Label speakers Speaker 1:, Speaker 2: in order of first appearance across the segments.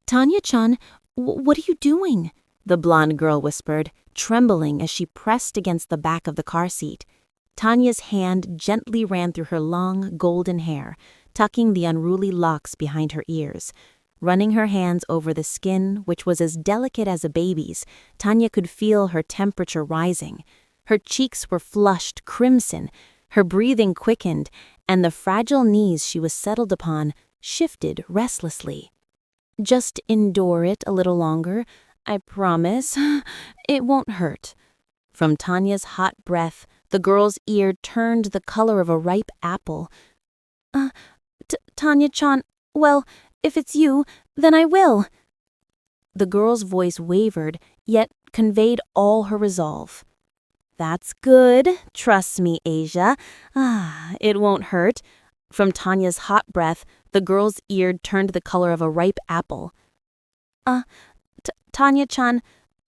Speaker 1: Tanya-chan, what are you doing? The blonde girl whispered, trembling as she pressed against the back of the car seat. Tanya's hand gently ran through her long, golden hair, tucking the unruly locks behind her ears. Running her hands over the skin, which was as delicate as a baby's, Tanya could feel her temperature rising. Her cheeks were flushed crimson, her breathing quickened, and the fragile knees she was settled upon shifted restlessly. Just endure it a little longer. I promise. It won't hurt. From Tanya's hot breath, the girl's ear turned the color of a ripe apple. Tanya-chan, well, if it's you, then I will. The girl's voice wavered, yet conveyed all her resolve. That's good. Trust me, Asia. It won't hurt. From Tanya's hot breath, the girl's ear turned the color of a ripe apple. Tanya-chan,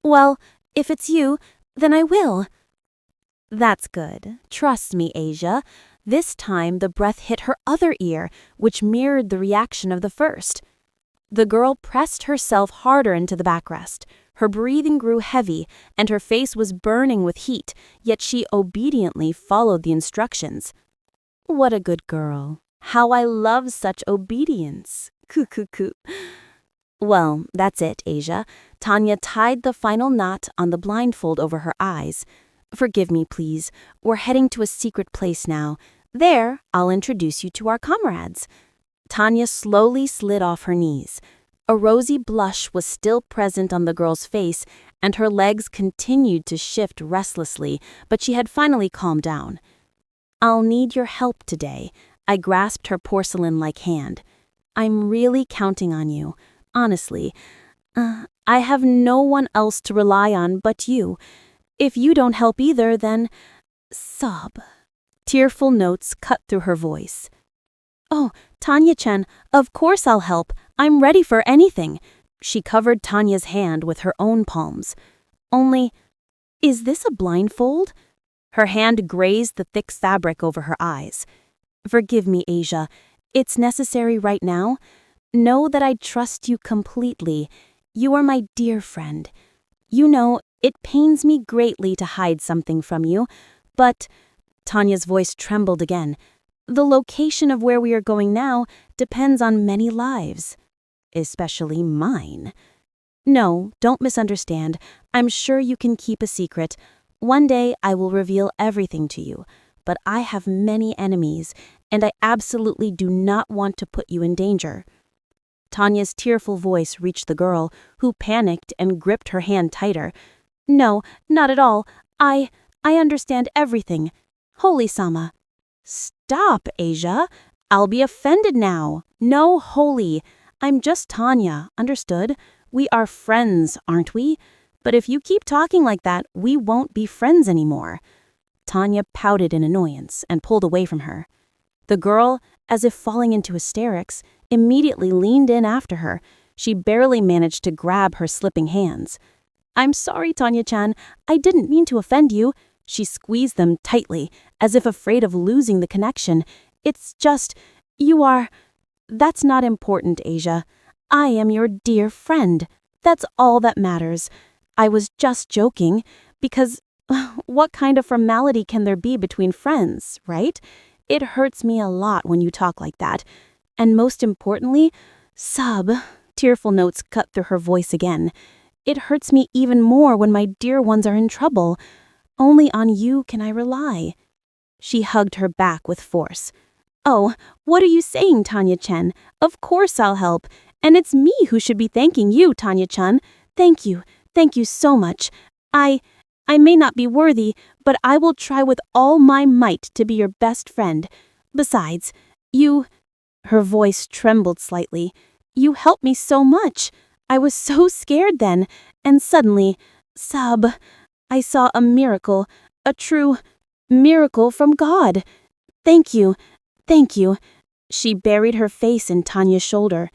Speaker 1: well, if it's you, then I will. That's good. Trust me, Asia. This time the breath hit her other ear, which mirrored the reaction of the first. The girl pressed herself harder into the backrest. Her breathing grew heavy, and her face was burning with heat, yet she obediently followed the instructions. What a good girl. How I love such obedience. Coo. Well, that's it, Asia. Tanya tied the final knot on the blindfold over her eyes. Forgive me, please. We're heading to a secret place now. There, I'll introduce you to our comrades. Tanya slowly slid off her knees. A rosy blush was still present on the girl's face, and her legs continued to shift restlessly, but she had finally calmed down. I'll need your help today. I grasped her porcelain-like hand. I'm really counting on you. Honestly, I have no one else to rely on but you. If you don't help either, then... Sob. Tearful notes cut through her voice. Oh, Tanya-chan, of course I'll help. I'm ready for anything. She covered Tanya's hand with her own palms. Only, is this a blindfold? Her hand grazed the thick fabric over her eyes. Forgive me, Asia. It's necessary right now. Know that I trust you completely. You are my dear friend. You know, it pains me greatly to hide something from you, but... Tanya's voice trembled again. The location of where we are going now depends on many lives. Especially mine. No, don't misunderstand. I'm sure you can keep a secret. One day I will reveal everything to you, but I have many enemies, and I absolutely do not want to put you in danger. Tanya's tearful voice reached the girl, who panicked and gripped her hand tighter. No, not at all. I understand everything. Holy-sama. Stop, Asia. I'll be offended now. No, Holy. I'm just Tanya, understood? We are friends, aren't we? But if you keep talking like that, we won't be friends anymore. Tanya pouted in annoyance and pulled away from her. The girl, as if falling into hysterics, immediately leaned in after her. She barely managed to grab her slipping hands. I'm sorry, Tanya-chan. I didn't mean to offend you. She squeezed them tightly, as if afraid of losing the connection. It's just, you are... That's not important, Asia. I am your dear friend. That's all that matters. I was just joking, because what kind of formality can there be between friends, right? It hurts me a lot when you talk like that. And most importantly, Sub, tearful notes cut through her voice again. It hurts me even more when my dear ones are in trouble. Only on you can I rely. She hugged her back with force. Oh, what are you saying, Tanya-chan? Of course I'll help. And it's me who should be thanking you, Tanya-chan. Thank you so much. I may not be worthy, but I will try with all my might to be your best friend. Besides, her voice trembled slightly. You helped me so much. I was so scared then, and suddenly, Sub, I saw a miracle, a true miracle from God. Thank you. She buried her face in Tanya's shoulder.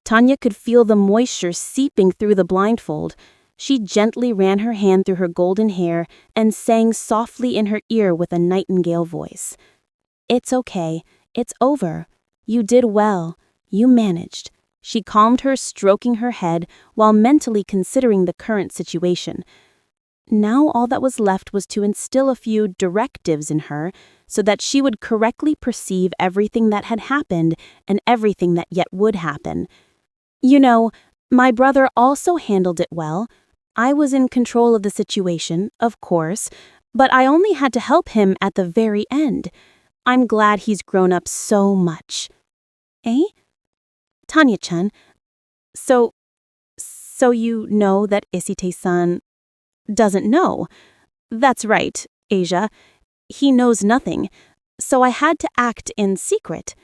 Speaker 1: Tanya could feel the moisture seeping through the blindfold. She gently ran her hand through her golden hair and sang softly in her ear with a nightingale voice. It's okay. It's over. You did well. You managed. She calmed her, stroking her head while mentally considering the current situation. Now all that was left was to instill a few directives in her so that she would correctly perceive everything that had happened and everything that yet would happen. You know, my brother also handled it well. I was in control of the situation, of course, but I only had to help him at the very end. I'm glad he's grown up so much. Eh? Tanya-chan, so you know that Isite-san doesn't know. That's right, Asia. He knows nothing, so I had to act in secret.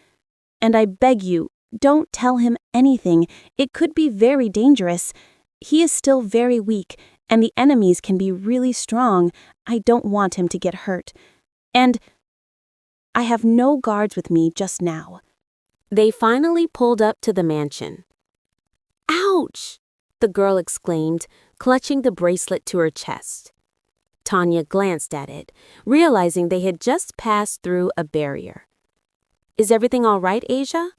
Speaker 1: And I beg you, don't tell him anything. It could be very dangerous. He is still very weak, and the enemies can be really strong. I don't want him to get hurt. And I have no guards with me just now.
Speaker 2: They finally pulled up to the mansion. Ouch! The girl exclaimed, clutching the bracelet to her chest. Tanya glanced at it, realizing they had just passed through a barrier. Is everything all right, Asia?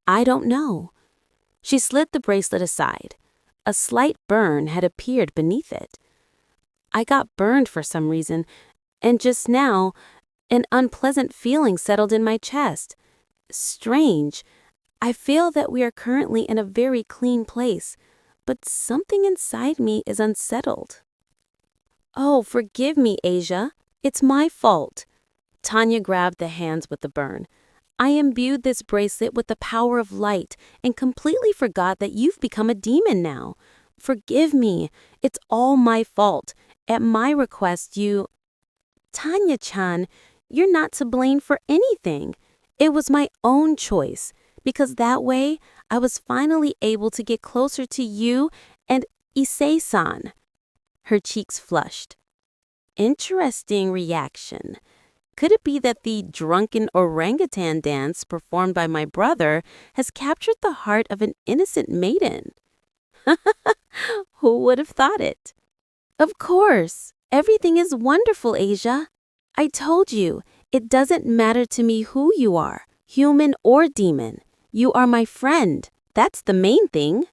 Speaker 2: I don't know. She slid the bracelet aside. A slight burn had appeared beneath it. I got burned for some reason, and just now, an unpleasant feeling settled in my chest. Strange. I feel that we are currently in a very clean place, but something inside me is unsettled. Oh, forgive me, Asia. It's my fault. Tanya grabbed the hands with the burn. I imbued this bracelet with the power of light and completely forgot that you've become a demon now. Forgive me. It's all my fault. At my request, you... Tanya-chan, you're not to blame for anything. It was my own choice, because that way I was finally able to get closer to you and Issei-san. Her cheeks flushed. Interesting reaction. Could it be that the drunken orangutan dance performed by my brother has captured the heart of an innocent maiden? Who would have thought it? Of course, everything is wonderful, Asia. I told you, it doesn't matter to me who you are, human or demon. You are my friend. That's the main thing.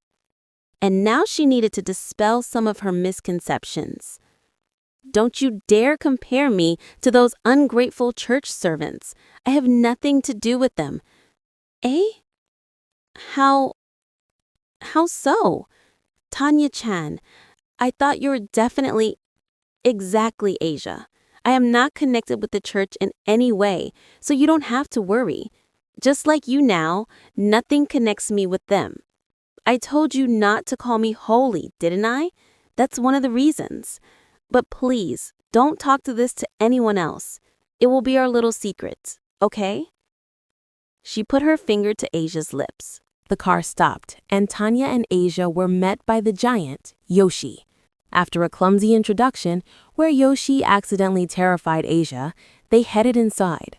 Speaker 2: And now she needed to dispel some of her misconceptions. Don't you dare compare me to those ungrateful church servants. I have nothing to do with them. Eh? How so? Tanya-chan, I thought you were definitely... Exactly, Asia. I am not connected with the church in any way, so you don't have to worry. Just like you now, nothing connects me with them. I told you not to call me holy, didn't I? That's one of the reasons. But please, don't talk to anyone else. It will be our little secret, okay? She put her finger to Asia's lips. The car stopped, and Tanya and Asia were met by the giant, Yoshi. After a clumsy introduction, where Yoshi accidentally terrified Asia, they headed inside.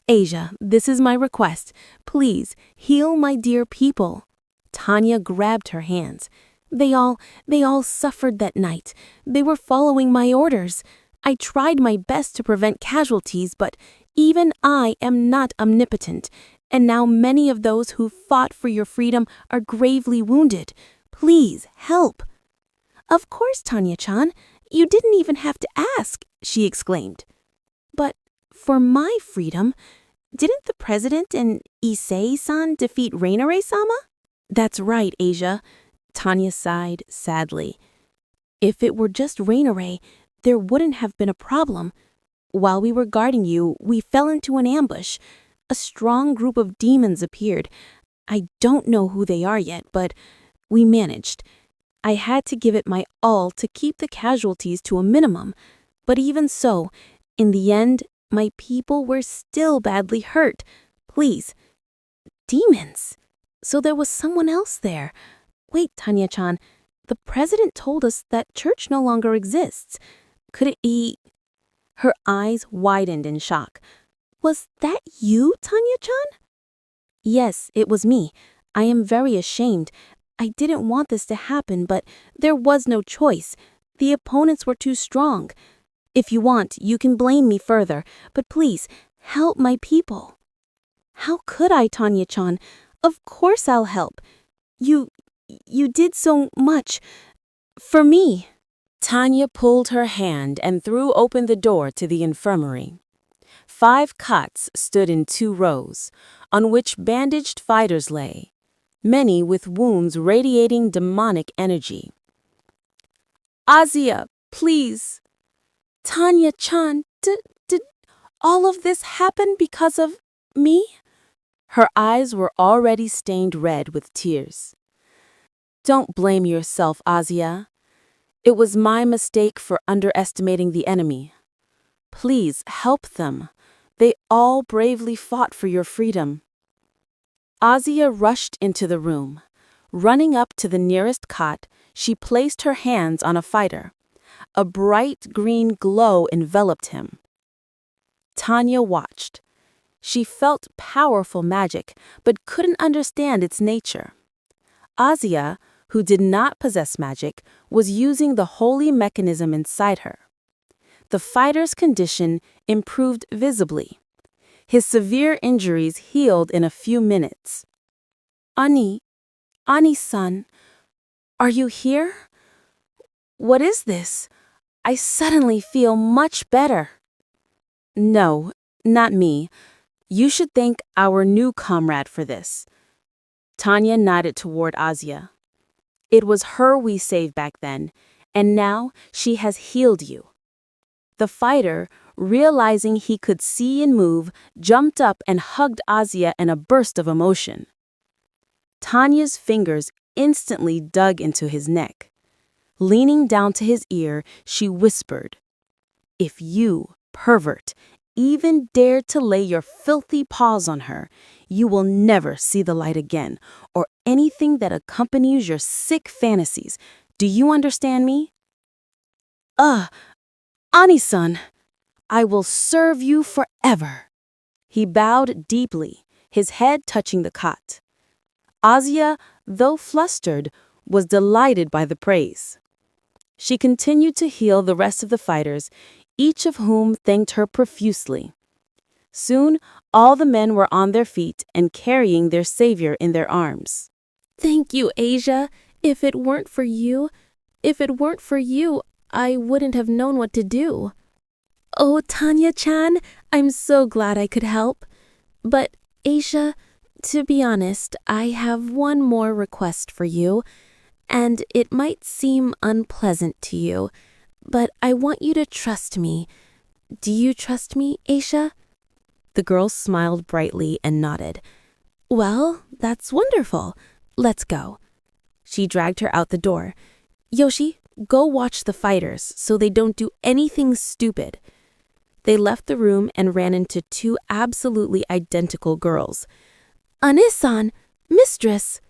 Speaker 2: Asia, this is my request. Please, heal my dear people. Tanya grabbed her hands. They all suffered that night. They were following my orders. I tried my best to prevent casualties, but even I am not omnipotent. And now many of those who fought for your freedom are gravely wounded. Please, help. Of course, Tanya-chan. You didn't even have to ask, she exclaimed. But for my freedom, didn't the president and Issei-san defeat Rainare-sama? That's right, Asia. Tanya sighed sadly. If it were just Rainare, there wouldn't have been a problem. While we were guarding you, we fell into an ambush. A strong group of demons appeared. I don't know who they are yet, but we managed. I had to give it my all to keep the casualties to a minimum. But even so, in the end, my people were still badly hurt. Please. Demons. So there was someone else there. Wait, Tanya-chan. The president told us that church no longer exists. Could it be... Her eyes widened in shock. Was that you, Tanya-chan? Yes, it was me. I am very ashamed. I didn't want this to happen, but there was no choice. The opponents were too strong. If you want, you can blame me further, but please, help my people. How could I, Tanya-chan? Of course I'll help. You did so much for me.
Speaker 1: Tanya pulled her hand and threw open the door to the infirmary. 5 cots stood in 2 rows, on which bandaged fighters lay, many with wounds radiating demonic energy.
Speaker 2: Azia, please. Tanya-chan, did all of this happen because of me?
Speaker 1: Her eyes were already stained red with tears. Don't blame yourself, Azia. It was my mistake for underestimating the enemy. Please help them. They all bravely fought for your freedom. Azia rushed into the room. Running up to the nearest cot, she placed her hands on a fighter. A bright green glow enveloped him. Tanya watched. She felt powerful magic, but couldn't understand its nature. Azia, who did not possess magic, was using the holy mechanism inside her. The fighter's condition improved visibly. His severe injuries healed in a few minutes.
Speaker 2: Ani-san, are you here? What is this? I suddenly feel much better.
Speaker 1: No, not me. You should thank our new comrade for this. Tanya nodded toward Azia. It was her we saved back then, and now she has healed you. The fighter, realizing he could see and move, jumped up and hugged Azia in a burst of emotion. Tanya's fingers instantly dug into his neck. Leaning down to his ear, she whispered, "If you, Pervert, even dare to lay your filthy paws on her, you will never see the light again, or anything that accompanies your sick fantasies. Do you understand me?" Ani-san, I will serve you forever." He bowed deeply, his head touching the cot. Azia, though flustered, was delighted by the praise. She continued to heal the rest of the fighters, each of whom thanked her profusely. Soon, all the men were on their feet and carrying their savior in their arms.
Speaker 2: Thank you, Asia. If it weren't for you, I wouldn't have known what to do. Oh, Tanya-chan, I'm so glad I could help. But, Asia, to be honest, I have one more request for you, and it might seem unpleasant to you, but I want you to trust me. Do you trust me, Asia? The girl smiled brightly and nodded. Well, that's wonderful. Let's go. She dragged her out the door. Yoshi, go watch the fighters so they don't do anything stupid. They left the room and ran into 2 absolutely identical girls. Ane-san, mistress.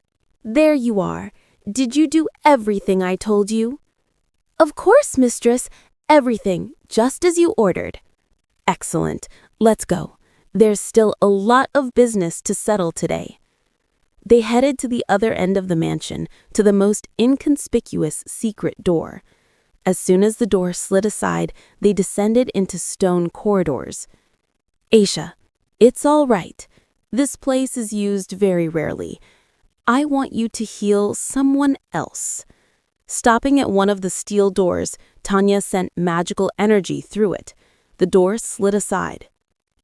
Speaker 2: There you are. Did you do everything I told you? Of course, mistress. Everything, just as you ordered. Excellent. Let's go. There's still a lot of business to settle today. They headed to the other end of the mansion, to the most inconspicuous secret door. As soon as the door slid aside, they descended into stone corridors. Asia, it's all right. This place is used very rarely. I want you to heal someone else. Stopping at one of the steel doors, Tanya sent magical energy through it. The door slid aside.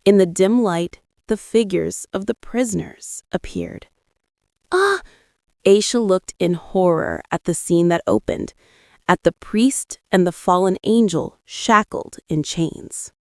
Speaker 2: In the dim light, the figures of the prisoners appeared. Aisha looked in horror at the scene that opened, at the priest and the fallen angel shackled in chains.